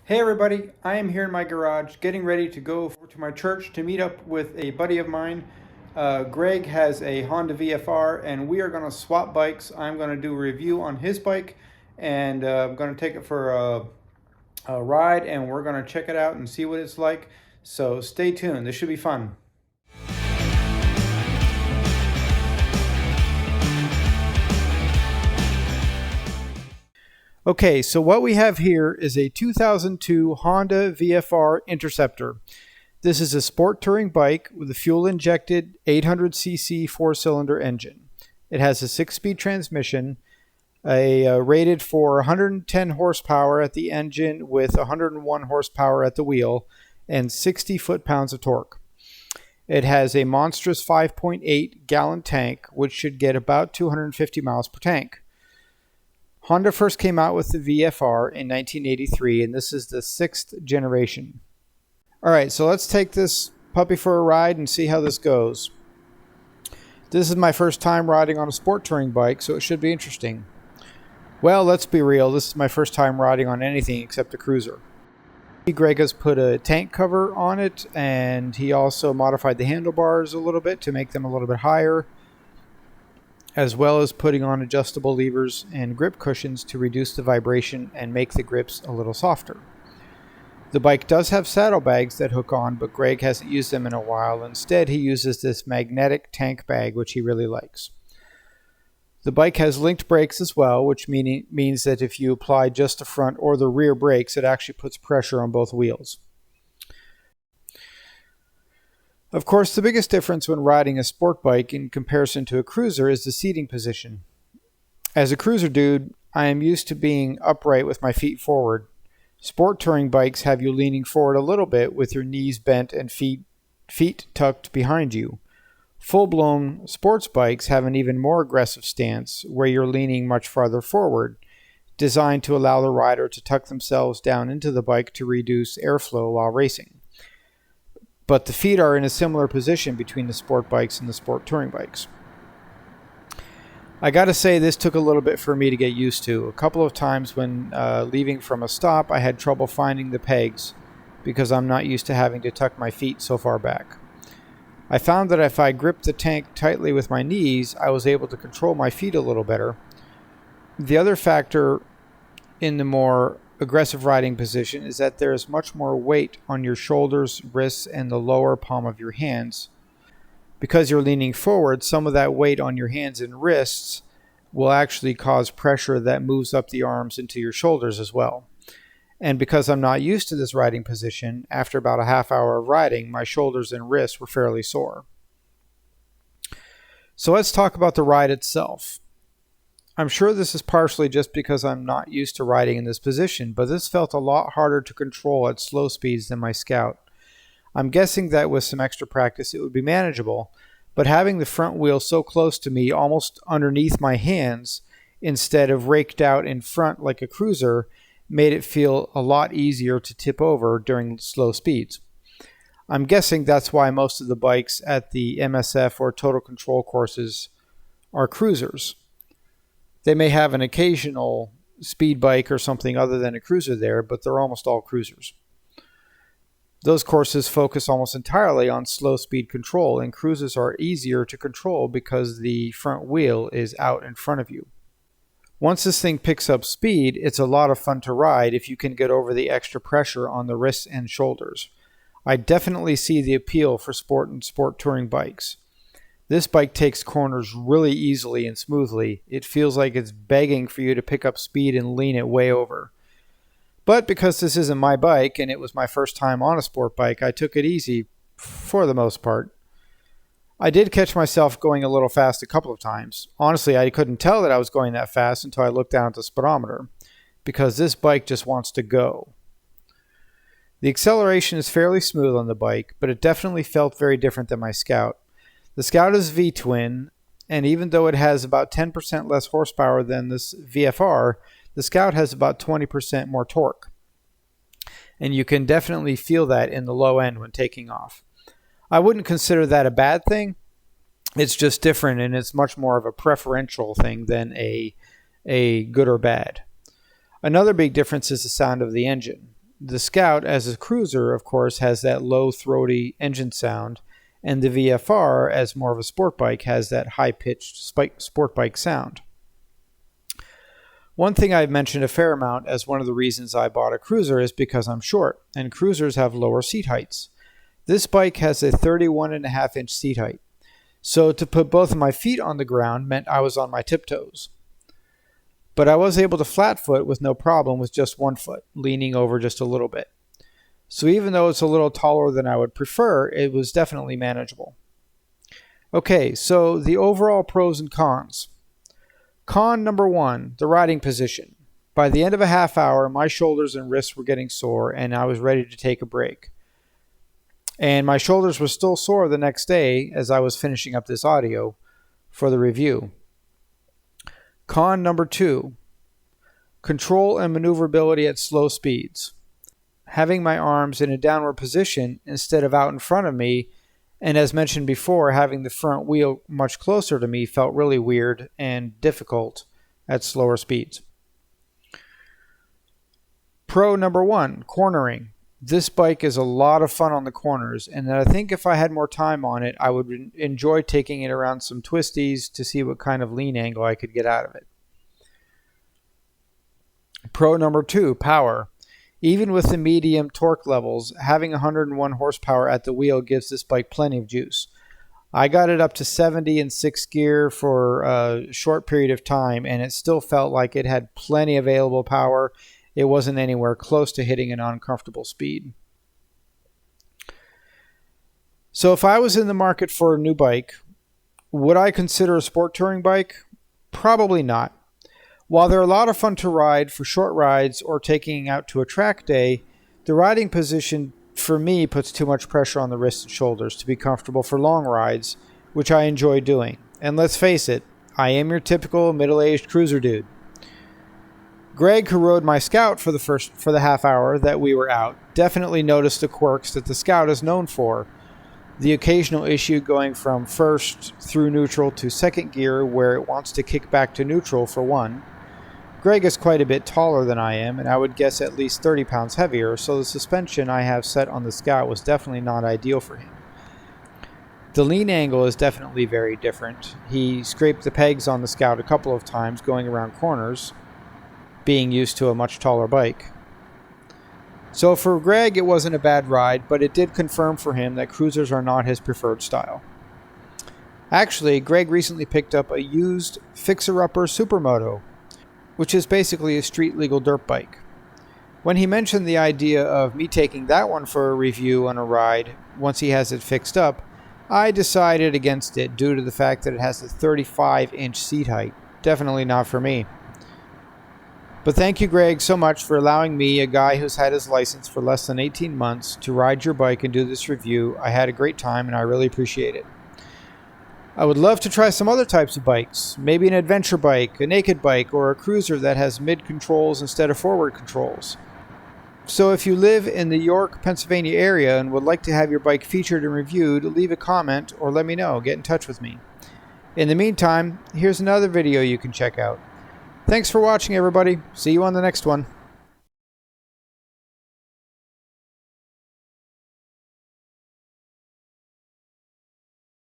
Hey everybody, I am here in my garage getting ready to go to my church to meet up with a buddy of mine. Greg has a Honda VFR and we are going to swap bikes. I'm going to do a review on his bike and I'm going to take it for a ride and we're going to check it out and see what it's like. So stay tuned, this should be fun. Okay, so what we have here is a 2002 Honda VFR Interceptor. This is a sport touring bike with a fuel-injected 800cc four-cylinder engine. It has a 6-speed transmission, rated for 110 horsepower at the engine with 101 horsepower at the wheel, and 60 foot-pounds of torque. It has a monstrous 5.8 gallon tank, which should get about 250 miles per tank. Honda first came out with the VFR in 1983, and this is the 6th generation. Alright, so let's take this puppy for a ride and see how this goes. This is my first time riding on a sport touring bike, so it should be interesting. Well, let's be real, this is my first time riding on anything except a cruiser. Greg has put a tank cover on it, and he also modified the handlebars a little bit to make them a little bit higher, as well as putting on adjustable levers and grip cushions to reduce the vibration and make the grips a little softer. The bike does have saddlebags that hook on, but Greg hasn't used them in a while. Instead, he uses this magnetic tank bag, which he really likes. The bike has linked brakes as well, which means that if you apply just the front or the rear brakes, it actually puts pressure on both wheels. Of course, the biggest difference when riding a sport bike in comparison to a cruiser is the seating position. As a cruiser dude, I am used to being upright with my feet forward. Sport touring bikes have you leaning forward a little bit with your knees bent and feet tucked behind you. Full-blown sports bikes have an even more aggressive stance where you're leaning much farther forward, designed to allow the rider to tuck themselves down into the bike to reduce airflow while racing. But the feet are in a similar position between the sport bikes and the sport touring bikes. I gotta say, this took a little bit for me to get used to. A couple of times when leaving from a stop, I had trouble finding the pegs because I'm not used to having to tuck my feet so far back. I found that if I gripped the tank tightly with my knees, I was able to control my feet a little better. The other factor in the more aggressive riding position is that there is much more weight on your shoulders, wrists, and the lower palm of your hands. Because you're leaning forward, some of that weight on your hands and wrists will actually cause pressure that moves up the arms into your shoulders as well. And because I'm not used to this riding position, after about a half hour of riding, my shoulders and wrists were fairly sore. So let's talk about the ride itself. I'm sure this is partially just because I'm not used to riding in this position, but this felt a lot harder to control at slow speeds than my Scout. I'm guessing that with some extra practice it would be manageable, but having the front wheel so close to me, almost underneath my hands, instead of raked out in front like a cruiser, made it feel a lot easier to tip over during slow speeds. I'm guessing that's why most of the bikes at the MSF or Total Control courses are cruisers. They may have an occasional speed bike or something other than a cruiser there, but they're almost all cruisers. Those courses focus almost entirely on slow speed control, and cruisers are easier to control because the front wheel is out in front of you. Once this thing picks up speed, it's a lot of fun to ride if you can get over the extra pressure on the wrists and shoulders. I definitely see the appeal for sport and sport touring bikes. This bike takes corners really easily and smoothly. It feels like it's begging for you to pick up speed and lean it way over. But because this isn't my bike and it was my first time on a sport bike, I took it easy for the most part. I did catch myself going a little fast a couple of times. Honestly, I couldn't tell that I was going that fast until I looked down at the speedometer, because this bike just wants to go. The acceleration is fairly smooth on the bike, but it definitely felt very different than my Scout. The Scout is V-twin, and even though it has about 10% less horsepower than this VFR, the Scout has about 20% more torque. And you can definitely feel that in the low end when taking off. I wouldn't consider that a bad thing. It's just different, and it's much more of a preferential thing than a good or bad. Another big difference is the sound of the engine. The Scout, as a cruiser, of course, has that low, throaty engine sound, and the VFR, as more of a sport bike, has that high-pitched sport bike sound. One thing I've mentioned a fair amount as one of the reasons I bought a cruiser is because I'm short, and cruisers have lower seat heights. This bike has a 31.5-inch seat height, so to put both of my feet on the ground meant I was on my tiptoes. But I was able to flat foot with no problem with just one foot, leaning over just a little bit. So even though it's a little taller than I would prefer, it was definitely manageable. Okay, so the overall pros and cons. Con number 1, the riding position. By the end of a half hour, my shoulders and wrists were getting sore and I was ready to take a break. And my shoulders were still sore the next day as I was finishing up this audio for the review. Con number 2, control and maneuverability at slow speeds. Having my arms in a downward position instead of out in front of me, and as mentioned before, having the front wheel much closer to me felt really weird and difficult at slower speeds. Pro number 1, cornering. This bike is a lot of fun on the corners, and I think if I had more time on it, I would enjoy taking it around some twisties to see what kind of lean angle I could get out of it. Pro number 2, power. Even with the medium torque levels, having 101 horsepower at the wheel gives this bike plenty of juice. I got it up to 70 in 6th gear for a short period of time, and it still felt like it had plenty available power. It wasn't anywhere close to hitting an uncomfortable speed. So if I was in the market for a new bike, would I consider a sport touring bike? Probably not. While they're a lot of fun to ride for short rides or taking out to a track day, the riding position for me puts too much pressure on the wrists and shoulders to be comfortable for long rides, which I enjoy doing. And let's face it, I am your typical middle-aged cruiser dude. Greg, who rode my Scout for the half hour that we were out, definitely noticed the quirks that the Scout is known for. The occasional issue going from first through neutral to second gear where it wants to kick back to neutral for one. Greg is quite a bit taller than I am, and I would guess at least 30 pounds heavier, so the suspension I have set on the Scout was definitely not ideal for him. The lean angle is definitely very different. He scraped the pegs on the Scout a couple of times going around corners, being used to a much taller bike. So for Greg, it wasn't a bad ride, but it did confirm for him that cruisers are not his preferred style. Actually, Greg recently picked up a used fixer-upper Supermoto, which is basically a street-legal dirt bike. When he mentioned the idea of me taking that one for a review on a ride once he has it fixed up, I decided against it due to the fact that it has a 35-inch seat height. Definitely not for me. But thank you, Greg, so much for allowing me, a guy who's had his license for less than 18 months, to ride your bike and do this review. I had a great time and I really appreciate it. I would love to try some other types of bikes, maybe an adventure bike, a naked bike, or a cruiser that has mid controls instead of forward controls. So if you live in the York, Pennsylvania area and would like to have your bike featured and reviewed, leave a comment or let me know. Get in touch with me. In the meantime, here's another video you can check out. Thanks for watching, everybody. See you on the next one.